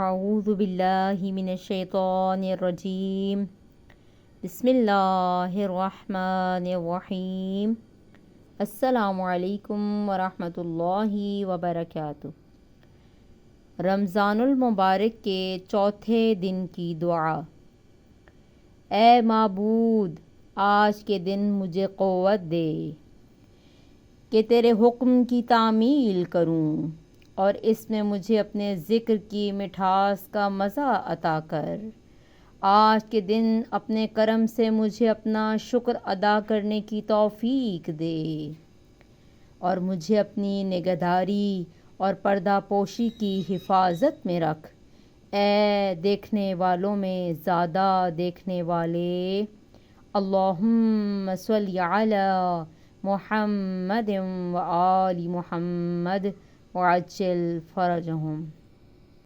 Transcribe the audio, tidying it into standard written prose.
اعوذ باللہ من الشیطان الرجیم بسم اللہ الرحمن الرحیم السلام علیکم ورحمۃ اللہ وبرکاتہ۔ رمضان المبارک کے چوتھے دن کی دعا۔ اے معبود، آج کے دن مجھے قوت دے کہ تیرے حکم کی تعمیل کروں، اور اس میں مجھے اپنے ذکر کی مٹھاس کا مزہ عطا کر۔ آج کے دن اپنے کرم سے مجھے اپنا شکر ادا کرنے کی توفیق دے، اور مجھے اپنی نگہداری اور پردہ پوشی کی حفاظت میں رکھ۔ اے دیکھنے والوں میں زیادہ دیکھنے والے، اللہم صلی علی محمد و آل محمد وعجل فرجہم۔